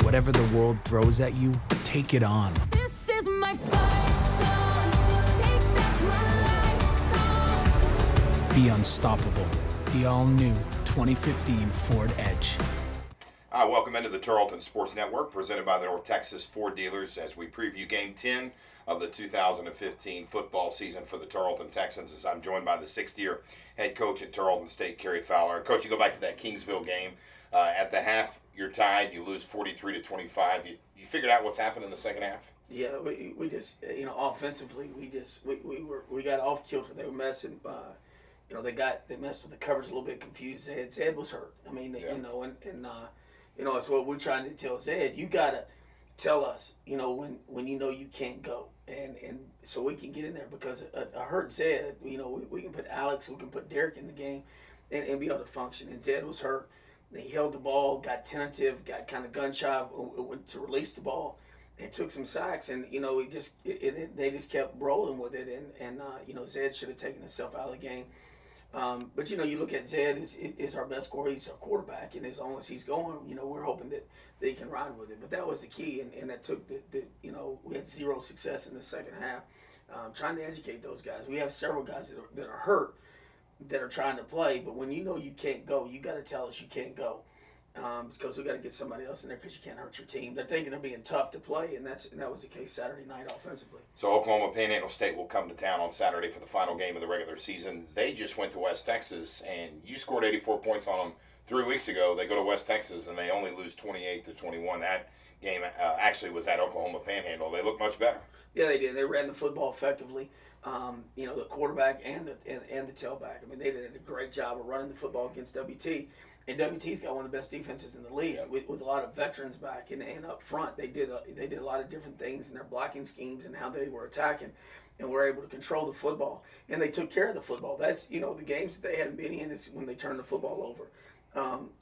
Whatever the world throws at you, take it on. This is my fight song. Take back my life song. Be unstoppable. The all-new 2015 Ford Edge. Welcome into the Tarleton Sports Network, presented by the North Texas Ford dealers, as we preview Game 10 of the 2015 football season for the Tarleton Texans, as I'm joined by the sixth-year head coach at Tarleton State, Kerry Fowler. Coach, you go back to that Kingsville game. At the half, you're tied. You lose 43-25. You figured out what's happened in the second half? Yeah, we just, offensively, we got off kilter. They were messing. They messed with the coverage a little bit, confused Zed. Zed was hurt. I mean, it's what we're trying to tell Zed. You gotta tell us, when you can't go, and so we can get in there, because a hurt Zed, we can put Alex, we can put Derek in the game, and be able to function. And Zed was hurt. He held the ball, got tentative, got kind of gun shy to release the ball, and took some sacks. And they just kept rolling with it. And Zed should have taken himself out of the game. But you look at Zed is our best scorer. He's our quarterback, and as long as he's going, we're hoping that they can ride with it. But that was the key, and that took we had zero success in the second half. Trying to educate those guys. We have several guys that are hurt, that are trying to play, but when you can't go, you got to tell us you can't go, because we got to get somebody else in there, because you can't hurt your team. They're thinking of being tough to play, and that was the case Saturday night offensively. So Oklahoma Panhandle State will come to town on Saturday for the final game of the regular season. They just went to West Texas, and you scored 84 points on them 3 weeks ago. They go to West Texas, and they only lose 28-21. That game actually was at Oklahoma Panhandle. They look much better. Yeah, they did. They ran the football effectively. The quarterback and the tailback. I mean, they did a great job of running the football against WT. And WT's got one of the best defenses in the league, with a lot of veterans back and up front. They did a lot of different things in their blocking schemes and how they were attacking, and were able to control the football. And they took care of the football. That's the games that they hadn't been in is when they turned the football over.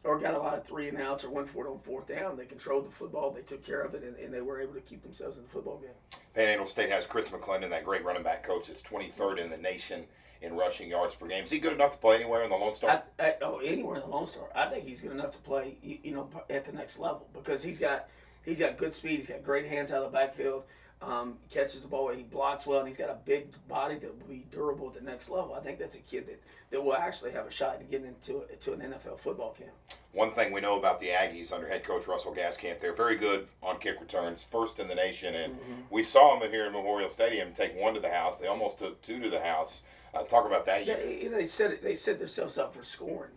Or got a lot of 3 and outs, or went for it on fourth down. They controlled the football, they took care of it, and they were able to keep themselves in the football game. Panhandle State has Chris McClendon, that great running back coach that's 23rd in the nation in rushing yards per game. Is he good enough to play anywhere in the Lone Star? Anywhere in the Lone Star. I think he's good enough to play, at the next level, because he's got good speed. He's got great hands out of the backfield. He catches the ball, he blocks well, and he's got a big body that will be durable at the next level. I think that's a kid that will actually have a shot to get into an NFL football camp. One thing we know about the Aggies under head coach Russell Gaskamp, they're very good on kick returns, first in the nation, and we saw them here in Memorial Stadium take 1 to the house. They almost took 2 to the house. Talk about that. Yeah, they set themselves up for scoring,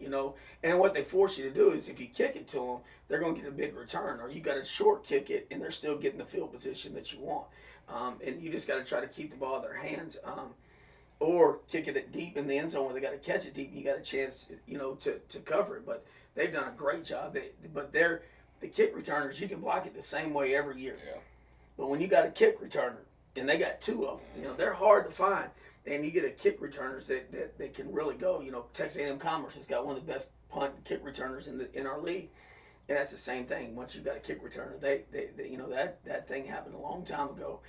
and what they force you to do is, if you kick it to them, they're going to get a big return, or you got to short kick it, and they're still getting the field position that you want. And you just got to try to keep the ball in their hands, or kick it deep in the end zone where they got to catch it deep, and you got a chance, to cover it. But they've done a great job. But they're the kick returners. You can block it the same way every year. Yeah. But when you got a kick returner, and they got 2 of them, they're hard to find. And you get a kick returners that can really go. Texas A&M Commerce has got one of the best punt and kick returners in our league, and that's the same thing. Once you've got a kick returner, that thing happened a long time ago.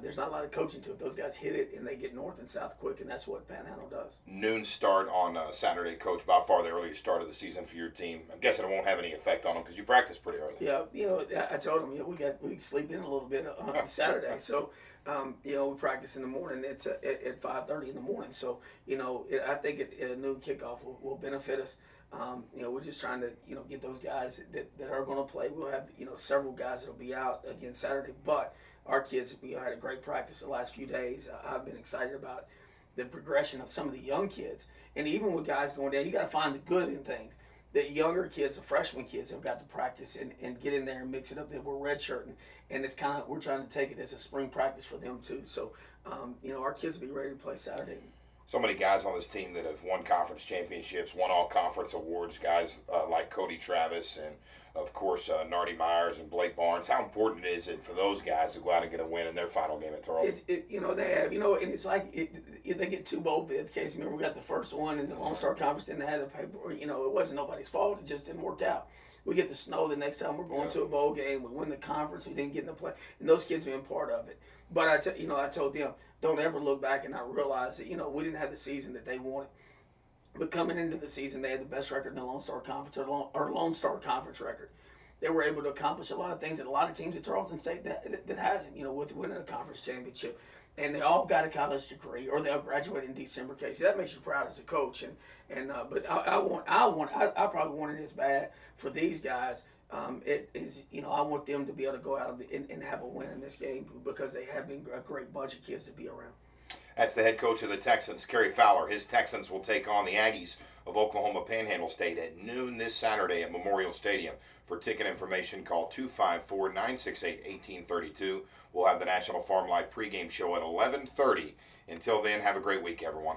There's not a lot of coaching to it. Those guys hit it, and they get north and south quick, and that's what Panhandle does. Noon start on Saturday, Coach. By far the earliest start of the season for your team. I'm guessing it won't have any effect on them because you practice pretty early. Yeah, I told them we sleep in a little bit on Saturday, so. We practice in the morning. It's at 5:30 in the morning. So, I think a noon kickoff will benefit us. We're just trying to, get those guys that are going to play. We'll have, several guys that'll be out again Saturday. But our kids, had a great practice the last few days. I've been excited about the progression of some of the young kids. And even with guys going down, you got to find the good in things. The younger kids, the freshman kids, have got to practice and get in there and mix it up. That we're redshirting, and it's we're trying to take it as a spring practice for them too. So, our kids will be ready to play Saturday. So many guys on this team that have won conference championships, won all conference awards. Guys like Cody Travis and, of course, Nardi Myers and Blake Barnes. How important is it for those guys to go out and get a win in their final game at Tarleton? They have, and it's like they get 2 bowl bids. Case, remember we got the first one in the Lone Star Conference, and they had the paper. It wasn't nobody's fault. It just didn't work out. We get the snow the next time we're going to a bowl game. We win the conference. We didn't get in the play, and those kids have been part of it. But I told them, don't ever look back and not realize that we didn't have the season that they wanted. But coming into the season, they had the best record in the Lone Star Conference, or Lone Star Conference record. they were able to accomplish a lot of things that a lot of teams at Tarleton State that hasn't, with winning a conference championship. And they all got a college degree, or they'll graduate in December. Casey, that makes you proud as a coach. But I probably want it as bad for these guys. It is, I want them to be able to go out and have a win in this game because they have been a great bunch of kids to be around. That's the head coach of the Texans, Kerry Fowler. His Texans will take on the Aggies of Oklahoma Panhandle State at noon this Saturday at Memorial Stadium. For ticket information, call 254-968-1832. We'll have the National Farm Life pregame show at 11:30. Until then, have a great week, everyone.